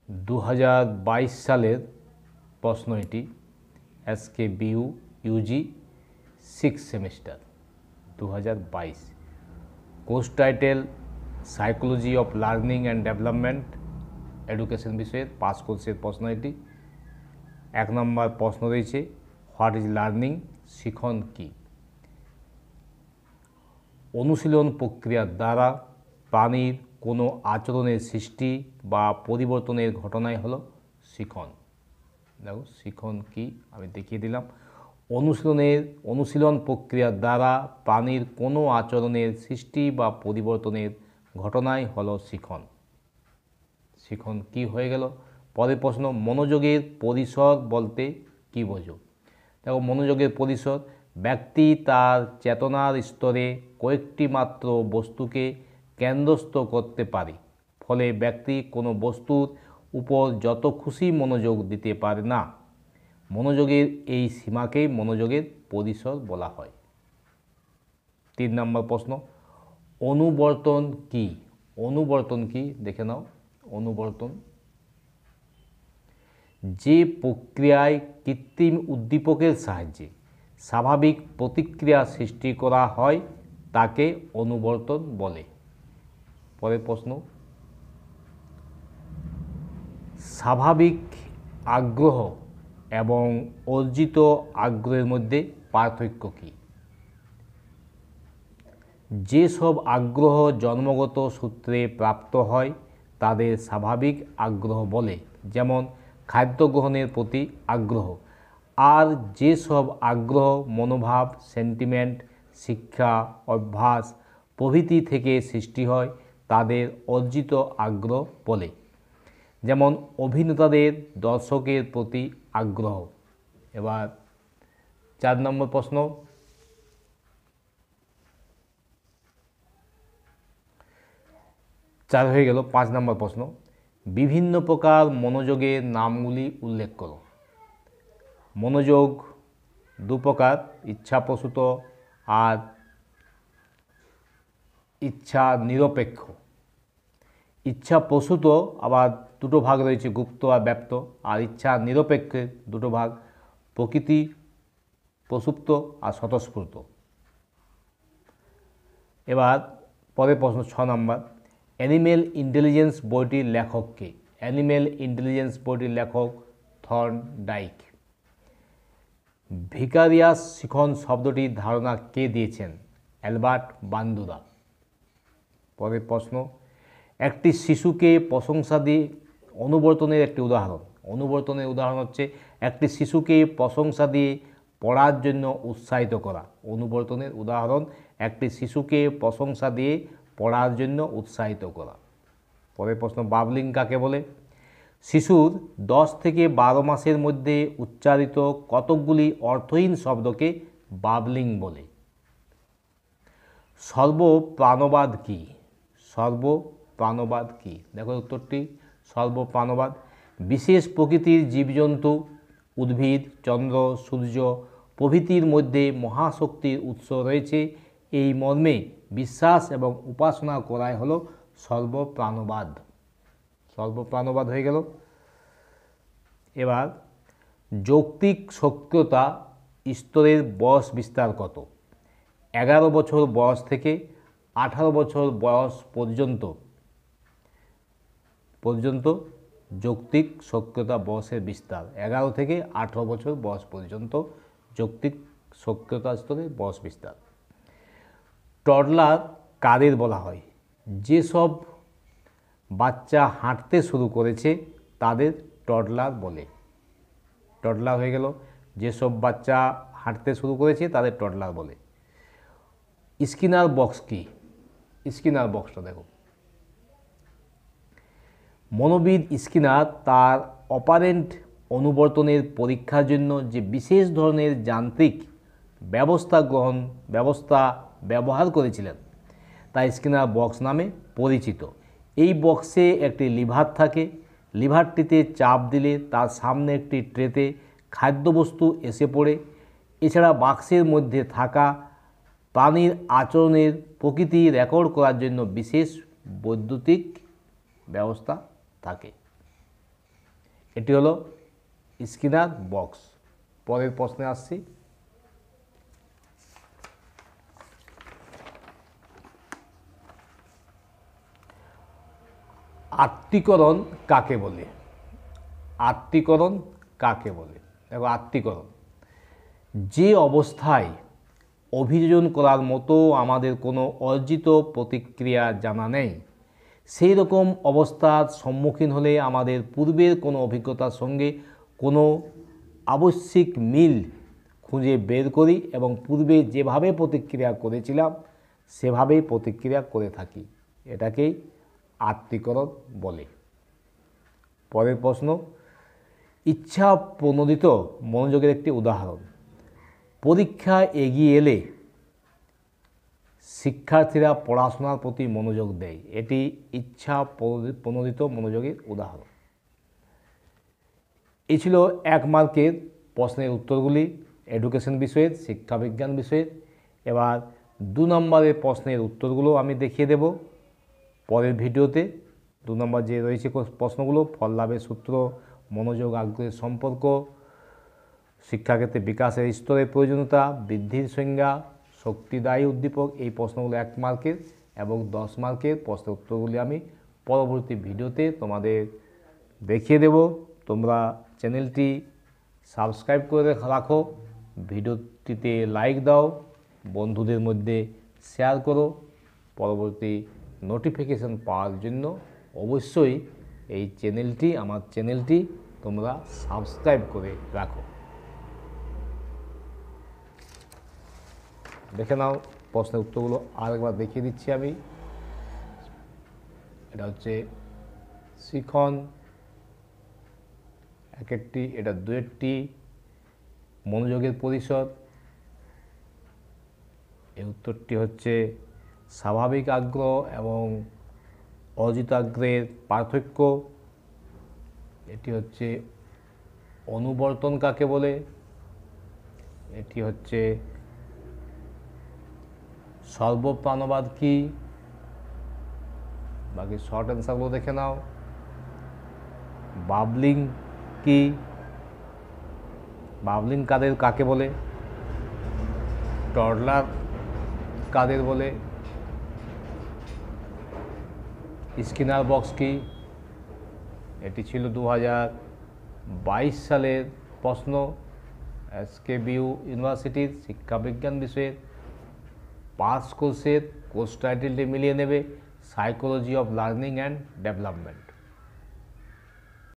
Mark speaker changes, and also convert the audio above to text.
Speaker 1: 2022 সালের প্রশ্ন এটি। SKBU UG 6 semester 2022। Course title psychology of learning and development education বিষয়ের পাস কোর্সের প্রশ্ন এটি। 1 নম্বর প্রশ্ন রয়েছে, হোয়াট ইজ লার্নিং? শিখন কি? অনুশীলন প্রক্রিয়ার দ্বারা প্রাণীর কোনো আচরণের সৃষ্টি বা পরিবর্তনের ঘটনাই হলো শিখন। দেখো শিখন কি আমি দেখিয়ে দিলাম। অনুশীলন প্রক্রিয়ার দ্বারা প্রাণীর কোনো আচরণের সৃষ্টি বা পরিবর্তনের ঘটনাই হলো শিখন। শিখন কি হয়ে গেল? পরের প্রশ্ন, মনোযোগের পরিসর বলতে কি বোঝো? দেখো মনোযোগের পরিসর, ব্যক্তি তার চেতনার স্তরে কয়েকটি মাত্র বস্তুকে কেন্দ্রস্থ করতে পারে, ফলে ব্যক্তি কোনো বস্তুর উপর যত খুশি মনোযোগ দিতে পারে না। মনোযোগের এই সীমাকেই মনোযোগের পরিসর বলা হয়। 3 নম্বর প্রশ্ন, অনুবর্তন কি? অনুবর্তন কি দেখে নাও। অনুবর্তন যে প্রক্রিয়ায় কৃত্রিম উদ্দীপকের সাহায্যে স্বাভাবিক প্রতিক্রিয়া সৃষ্টি করা হয় তাকে অনুবর্তন বলে। পরের প্রশ্ন, স্বাভাবিক আগ্রহ এবং অর্জিত আগ্রহের মধ্যে পার্থক্য কী? যেসব আগ্রহ জন্মগত সূত্রে প্রাপ্ত হয় তাদের স্বাভাবিক আগ্রহ বলে, যেমন খাদ্য গ্রহণের প্রতি আগ্রহ। আর যেসব আগ্রহ মনোভাব, সেন্টিমেন্ট, শিক্ষা, অভ্যাস প্রভৃতি থেকে সৃষ্টি হয় তাদের অর্জিত আগ্রহ বলে, যেমন অভিনেতাদের দর্শকের প্রতি আগ্রহ। এবার 4 নম্বর প্রশ্ন, চার হয়ে গেল। 5 নম্বর প্রশ্ন, বিভিন্ন প্রকার মনোযোগের নামগুলি উল্লেখ করো। মনোযোগ 2 প্রকার, ইচ্ছাপ্রসূত আর ইচ্ছা নিরপেক্ষ। ইচ্ছাপ্রসূত আবার 2টো ভাগ রয়েছে, গুপ্ত আর ব্যাপ্ত। আর ইচ্ছা নিরপেক্ষের 2টো ভাগ, প্রকৃতি প্রসুপ্ত আর স্বতঃস্ফূর্ত। এবার পরের প্রশ্ন 6 নম্বর, অ্যানিম্যাল ইন্টেলিজেন্স বইটির লেখক কে? অ্যানিম্যাল ইন্টেলিজেন্স বইটির লেখক থর্নডাইক। ভিকারিয়াস শিখন শব্দটির ধারণা কে দিয়েছেন? Albert Bandura. পরের প্রশ্ন, একটি শিশুকে প্রশংসা দিয়ে অনুবর্তনের একটি উদাহরণ। অনুবর্তনের উদাহরণ হচ্ছে একটি শিশুকে প্রশংসা দিয়ে পড়ার জন্য উৎসাহিত করা। অনুবর্তনের উদাহরণ একটি শিশুকে প্রশংসা দিয়ে পড়ার জন্য উৎসাহিত করা। পরের প্রশ্ন, বাবলিং কাকে বলে? শিশুর 10 থেকে 12 মাসের মধ্যে উচ্চারিত কতকগুলি অর্থহীন শব্দকে বাবলিং বলে। সর্বপ্রাণবাদ কি? সর্বপ্রাণবাদ কি? দেখো উত্তরটি, সর্বপ্রাণবাদ বিশেষ প্রকৃতির জীবজন্তু, উদ্ভিদ, চন্দ্র, সূর্য প্রভৃতির মধ্যে মহাশক্তির উৎস রয়েছে, এই মর্মে বিশ্বাস এবং উপাসনা করাই হলো সর্বপ্রাণবাদ। সর্বপ্রাণবাদ হয়ে গেল। এবার যৌক্তিক সক্রিয়তা স্তরের বয়স বিস্তার কত? 11 বছর বয়স থেকে 18 বছর বয়স পর্যন্ত যৌক্তিক সক্রিয়তা বয়সের বিস্তার। 11 থেকে 18 বছর বয়স পর্যন্ত যৌক্তিক সক্রিয়তা স্তরের বয়স বিস্তার। টডলার কাদের বলা হয়? যেসব বাচ্চা হাঁটতে শুরু করেছে তাদের টডলার বলে। টডলার হয়ে গেল, যেসব বাচ্চা হাঁটতে শুরু করেছে তাদের টডলার বলে। স্কিনার বক্স কি? স্কিনার বক্সটা দেখো। মনোবিদ স্কিনার তার অপারেন্ট অনুবর্তনের পরীক্ষার জন্য যে বিশেষ ধরনের যান্ত্রিক ব্যবস্থা ব্যবহার করেছিলেন তা স্কিনার বক্স নামে পরিচিত। এই বক্সে একটি লিভার থাকে। লিভারটিতে চাপ দিলে তার সামনে একটি ট্রেতে খাদ্যবস্তু এসে পড়ে। এছাড়া বাক্সের মধ্যে থাকা প্রাণীর আচরণের প্রকৃতি রেকর্ড করার জন্য বিশেষ বৈদ্যুতিক ব্যবস্থা থাকে। এটি হলো স্কিনার বক্স। পরের প্রশ্নে আসছি। আত্তীকরণ কাকে বলে? আত্তীকরণ কাকে বলে? দেখো, আত্তীকরণ যে অবস্থায় অভিযোজন করার মতো আমাদের কোনো অর্জিত প্রতিক্রিয়া জানা নেই, সেই রকম অবস্থার সম্মুখীন হলে আমাদের পূর্বের কোনো অভিজ্ঞতার সঙ্গে কোনো আবশ্যিক মিল খুঁজে বের করি এবং পূর্বে যেভাবে প্রতিক্রিয়া করেছিলাম সেভাবেই প্রতিক্রিয়া করে থাকি। এটাকেই আত্তীকরণ বলে। পরের প্রশ্ন, ইচ্ছা প্রণোদিত মনোযোগের একটি উদাহরণ। পরীক্ষা এগিয়ে এলে শিক্ষার্থীরা পড়াশোনার প্রতি মনোযোগ দেয়। এটি ইচ্ছা প্রণোদিত মনোযোগের উদাহরণ। এই ছিল 1 মার্কের প্রশ্নের উত্তরগুলি এডুকেশন বিষয়ের, শিক্ষাবিজ্ঞান বিষয়ের। এবার 2 নম্বরের প্রশ্নের উত্তরগুলো আমি দেখিয়ে দেব পরের ভিডিওতে। 2 নম্বর যে রয়েছে প্রশ্নগুলো, ফল লাভের সূত্র, মনোযোগ আগ্রহের সম্পর্ক, শিক্ষাক্ষেত্রে বিকাশের স্তরের প্রয়োজনীয়তা, বৃদ্ধির সংজ্ঞা, শক্তিদায়ী উদ্দীপক, এই প্রশ্নগুলো 1 মার্কের এবং 10 মার্কের প্রশ্নের উত্তরগুলি আমি পরবর্তী ভিডিওতে তোমাদের দেখিয়ে দেব। তোমরা চ্যানেলটি সাবস্ক্রাইব করে রাখো, ভিডিওটিতে লাইক দাও, বন্ধুদের মধ্যে শেয়ার করো। পরবর্তী নোটিফিকেশন পাওয়ার জন্য অবশ্যই এই চ্যানেলটি, আমার চ্যানেলটি তোমরা সাবস্ক্রাইব করে রাখো। দেখে নাও প্রশ্নের উত্তরগুলো আরেকবার দেখিয়ে দিচ্ছি আমি। এটা হচ্ছে শিখন এক একটি, এটা 2টি, মনোযোগের পরিষদ। এই উত্তরটি হচ্ছে স্বাভাবিক আগ্রহ এবং অর্জিত আগ্রহের পার্থক্য। এটি হচ্ছে অনুবর্তন কাকে বলে। এটি হচ্ছে সর্বপ্রাণবাদ কি। বাকি শর্ট অ্যান্সারগুলো দেখে নাও। বাবলিং কি, বাবলিং কাকে বলে, টডলার কাদের বলে, স্কিনার বক্স কি। এটি ছিল 2022 সালের প্রশ্ন SKBU ইউনিভার্সিটির শিক্ষাবিজ্ঞান বিষয়ের পাস কোর্সের কোর্স টাইটেলটি মিলিয়ে নেবে, psychology of learning and development.